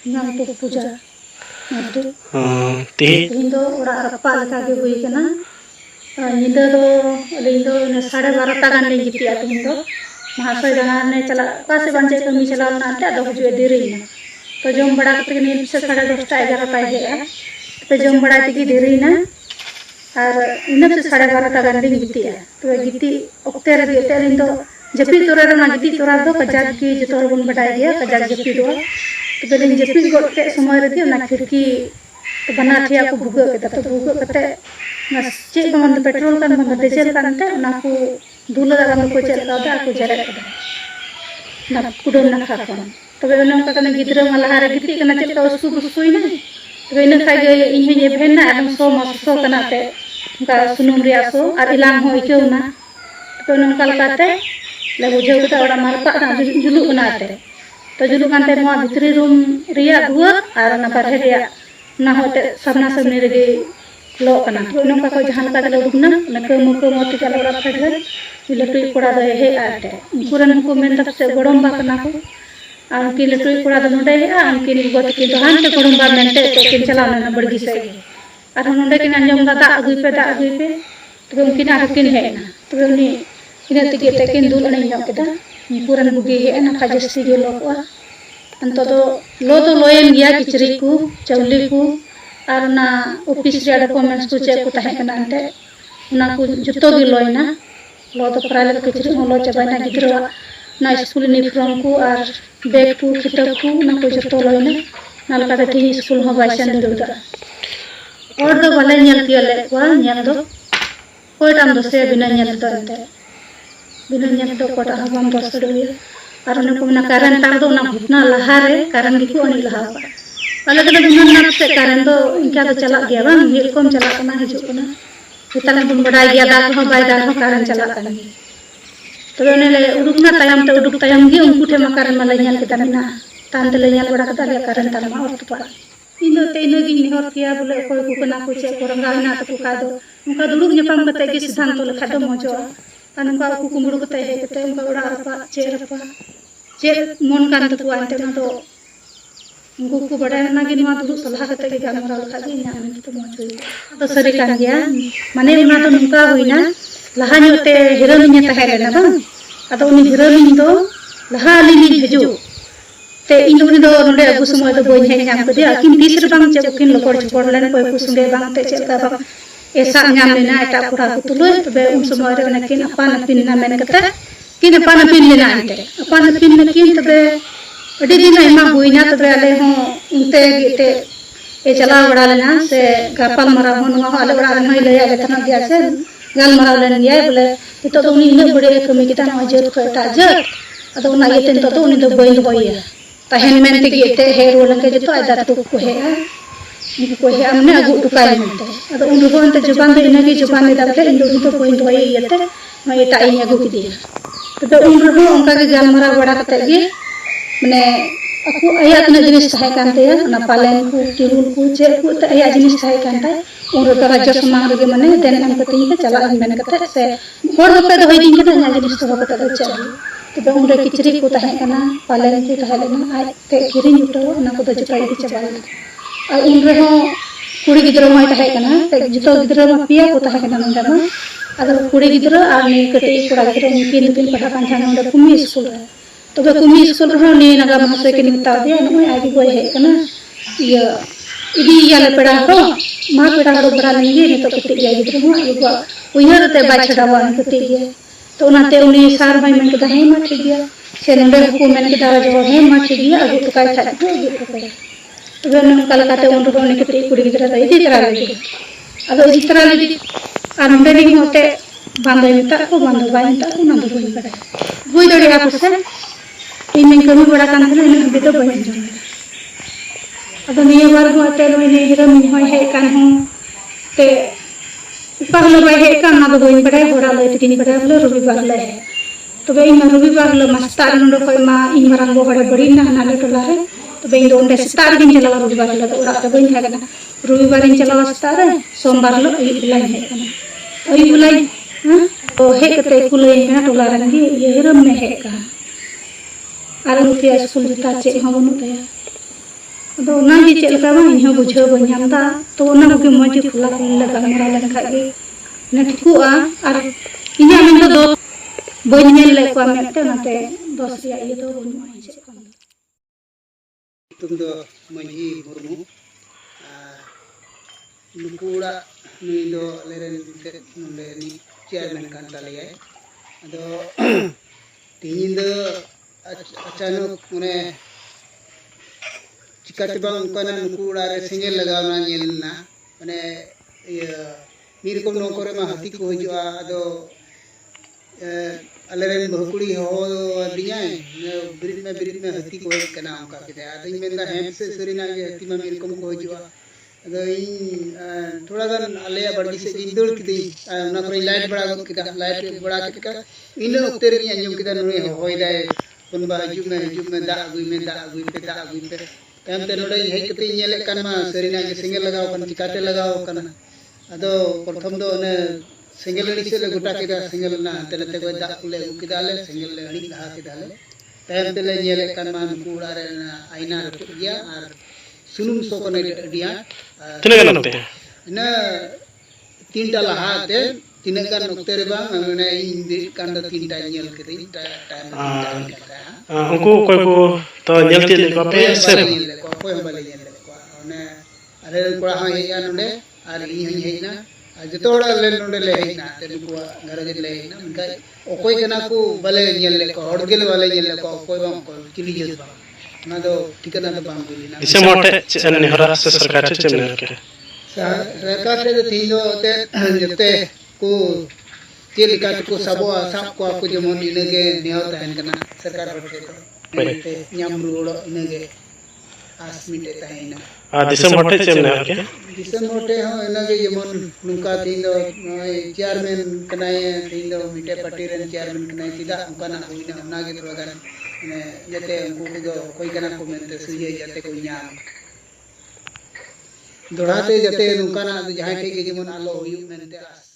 Yang tu puja. Nanti. Tihin do orang apa lagi ke hui kena. Ninda do lindo ne 12:30 kan le giti atu nindo. Mahasai dana ne chala pase bance kami chala nanti ada hujue diri na. तो जम बड़ा करके नील से 10:30 11 पाए है तो जम बड़ा तक देरी ना और इन से 12:30 तक गंदी गिती है तो गिती ओक्ते रे गिते इन तो जपी तोरा रे गिती तोरा दो कजाक की जतोर बन बटाई गया कजाक जपी दो तो बेलिन जपी गोट के समय रे दी ना खिड़की तो बना थिया को भुग के तो भुग कते ना चे गमन पेट्रोल kan मन डीजल kan ते ना को दूला दाम को चल का को जरे ना कुडो ना खाकन तबे उन्होंने कहा गिद्रा माला गिटी कना चलता उसको बुसुई ना तबे इन खागे इन ये भेना एकदम सो मसो कना ते का सुनुम रिया सो और इलाम हो इके ना तो उन्होंने कलकाते ले बुझे उता ओड़ा मारपा ना जुलु बनाते तो जुलु कांते नो भितरी रूम रिया दुआ और ना बाहर रिया ना होते सबना सबने रे लो कना तो उन्होंने कहा जहां का ले उड़ना ना के मुको मोती का ओड़ा फेडर इलेक्ट्रिक कोड़ा दे हे आते पुरन को मेंदा से गडम बा कना को आंकी लटुई कोड़ा दो नोडे है आंकी निगोत की तो हांते कोडुंबा मेंटे तो किन चलाना ना बड़गी से और नोडे किन अंजम दा अगुई पे तो उनकिन आरकिन है ना तो उनी इने तिगे ते किन दुल नहीं हो केदा पुरन बुगी है ना खाजस्ती गे लोकवा अंतो तो लोयन गया किचरी को चौली को और ना ऑफिस रे डॉक्यूमेंट्स को चेक को ताहे कना अंते ना को जतो गे लोयना लो तो प्राले किचरी लो चबाना गिद्रवा ना स्कूल यूनिफॉर्म को और बैग को किताब को ना को जतो लोयना नाल का ती स्कूल हो बाइसन दुदा और दो वाले ñel कियले वा ñel दो कोई टाइम दो से बिना ñel तो अंते बिना ñel तो कोटा हम दो से दो और उन को ना कारण तार दो ना घटना लहारे कारण की ओनी लहा वाले तो दुनिया ना से कारण दो इनका तो चला गया बा ये कम चला कना हिजु कना इतना बुन बड़ा गया दा हो बाय दा हो कारण चला कना तो ने उडुकना तायम ते उडुक तायम गे उनको ठे मकारण मला ñal kita mina तान ते ñal बड़ा कता ले कारण तान मा और तो इनो ते इनो गी निहर किया बोले कोई को कना को चे कोरंगा ना तो का दो उनका दुडुक ñapam कते गे सिद्धांत ले खदो मजो अनुका को कुमुडु कते हे कते उनका उड़ा रपा चे मन कान तो अंते ना तो उनको को बड़ा ना गे नुआ दुडुक सलाह कते गे गामरा लखा गे ना तो मजो तो सरी कान गया माने उना तो नुका हुईना लहा ᱧᱚᱛᱮ हिरोइन ताहे लेना बा अदो उनी हिरोइन दो लहा लिनी भेजो ते इन उनी दो नोडे अगु समय दो बोई हे नाम कदे अकिन तीस रे बांग चे उकिन लोकड़ छोड़ लेन कोई को संगे बांग ते चलका बा ऐसा नाम लेना एटा कोड़ा को तुलो तबे उन समय रे ने किन अपन पिन ना मेन कते किन अपन पिन लेना अंते अपन पिन ने किन तबे अडी दिन एमा हुईना तबे आले हो उनते गेते ए चला बड़ा लेना से गापल मरा हो नुवा आले बड़ा नहीं ले आले तना दिया से गाल मराव लेन गया बोले तो उनी इन बड़े कमी किता न जर खटा जर अदो ना ये तेन तो उनी दो बइन होया तहन मेन ते गेते हेर वलन के तो आदा तो को है इनको है हमने अगु टुकाय मेनते अदो उन लोगों ते जुबान दे इनगी जुबान दे दाबले इन दो तो बइन होया येते मैं ये टाई अगु की दिया तो उन लोगों उनका के गाल मराव बड़ा कते गे माने aku ayat na jenis tahe kante ya na palen ku tirul ku je ku ta ayat jenis tahe kante ur ta raja semang lagi mane den am keting ke cala men kate se hor hope do hoy din ke na jenis to hope ta do chali to ur kichri ku tahe kana palen ku tahe lena ai te kirin uto na ko do jukai di chabal ai ur ho kuri gidro mai tahe kana te juto gidro ma pia ku tahe kana nanda ma ado kuri gidro ar ni kete kura gidro mungkin pin pada kanjang nanda kumi school तो कुमी school रो ने नगा महाशय के निता दिया न आगे गोय है कना ये इदी याले पेड़ा रो मा पेड़ा रो बड़ा लेंगे ने तो कते गया गिद्र हो ये उयर ते बाय छडावा न कते गया तो उनाते उनी सार भाई मन के दहे मा ठीक गया से नंदे को मन के दारा जो है मा ठीक गया अगु तो काय था तो ये तो वे न कल काते उन रो ने कते कुड़ी गिद्र दे इदी तरह ले अदो इदी तरह ले आ नंदे नि होते बांधे निता को बांधो बाय निता को नंदो कोई पड़ा बुई दड़े आप से इन कमी बड़ा कान इन भी तो बन अब निये बार हो ते लो ने हिरो मिन होय हे कान हो ते पहले बाय हे कान ना तो बन पड़े होड़ा ले तीन पड़े बोले रविवार ले तो बे इन रविवार ले मास्टर नंदो कोई मा इन मरंग बो बड़े बड़ी ना नाले टोला रे तो बे इन दोंडे स्टार दिन चला रविवार ले तो ओरा तो बन है ना रविवार इन चला स्टार सोमवार लो ई बुलाई है ना ई बुलाई हां तो हे कते कुले ना टोला रंगी ये हिरो में है का आरो रुपया स्कूल जता चे हम बनु तया ᱟᱫᱚ ᱚᱱᱟᱜᱮ ᱪᱮᱫ ᱞᱮᱠᱟ ᱵᱟᱝ ᱤᱧ ᱦᱚᱸ ᱵᱩᱡᱷᱟᱹᱣ ᱵᱟᱹᱧ ᱧᱟᱢ ᱮᱫᱟ ᱛᱚ ᱚᱱᱟ ᱠᱚᱜᱮ ᱢᱚᱡᱽ ᱜᱮ ᱠᱷᱩᱞᱟ ᱠᱷᱩᱞᱤ ᱜᱟᱞᱢᱟᱨᱟᱣ ᱞᱮᱱᱠᱷᱟᱡ ᱜᱮ ᱴᱷᱤᱠᱚᱜᱼᱟ ᱟᱨ ᱤᱧᱟᱹᱜ ᱢᱮᱱ ᱫᱚ bayi nya lek kwa mek ta nate dos ya itu bayi mai cek kan tung do manji murmu nukura ni do leren ke nunde ni chairman kan taliya ado tin do acanuk mune चिकाते बांग कना नुकुड़ा रे single लगावना नेलना माने मीर को नोकरे मा हाथी को हजुआ अदो अलेरेन बहुकुड़ी हो दिया ब्रिज में हाथी को हज कना उनका के अदो मेंदा हेम से सरीना के हाथी मा मीर को हजुआ अदो इन थोड़ा गन अलेया बड़गी से इंदुर किदी ना कोई लाइट बड़ा गत किदा लाइट बड़ा किदा इन ओक्ते रे अंजुम किदा नुई होय दाय कोनबा हजु में दा अगुई पे तम ते नोडे हेज कते नेले कन मा सरीना के सिंगल लगाव कन चिकाते लगाव कन अदो प्रथम दो ने सिंगल अड़ी से ले गोटा केदा सिंगल ना तनते को दा कुले किदाले सिंगल अड़ी कहा किदाले तम ते ले नेले कन मा नुकुड़ा रे आईना रख दिया और सुनुम सो कने दिया तिने गन नते ना तीनटा लहाते तिने गन नक्ते रे बा माने इन बि कांड तीनटा नेल केदि टाइम उनको कोई को तो नेलते ले को पे से कोई बले नेल को ने अरे कोड़ा हा हेया नोडे आर इ हई हेना जतोड़ा ले नोडे ले हेना ते को घर जे ले हेना उनका ओकोई कना को बले नेल ले को हड़गेल वाले नेल को कोई बा को किली जस बा ना दो ठिकाना तो बाम बोली ना इसे मोटे चने हरा से सरकार चने के सरकार ते तीनो ते जते को चेलिका को सबो साब को आपको जमन इनगे नियाव तहन कना सरकार बटे तो ᱧᱟᱢ ᱨᱩᱣᱟᱹᱲᱚᱜ ᱤᱱᱟᱹᱜᱮ ᱟᱥ ᱢᱤᱴᱮ ᱛᱟᱦᱮᱱᱟ दिसम मोटे चने के दिसम मोटे हो इनगे जेमन नुका तीन दो चेयरमैन कनाय तीन दो मिटे पार्टी रेन चेयरमैन कनाय तिदा उनकाना होइना उनागे प्रोग्राम ने जते उनको को कोई कना को मेनते सुये जते को ᱧᱟᱢ दोड़ाते जते नुकाना जहां के जेमन आलो हुयु मेनते आस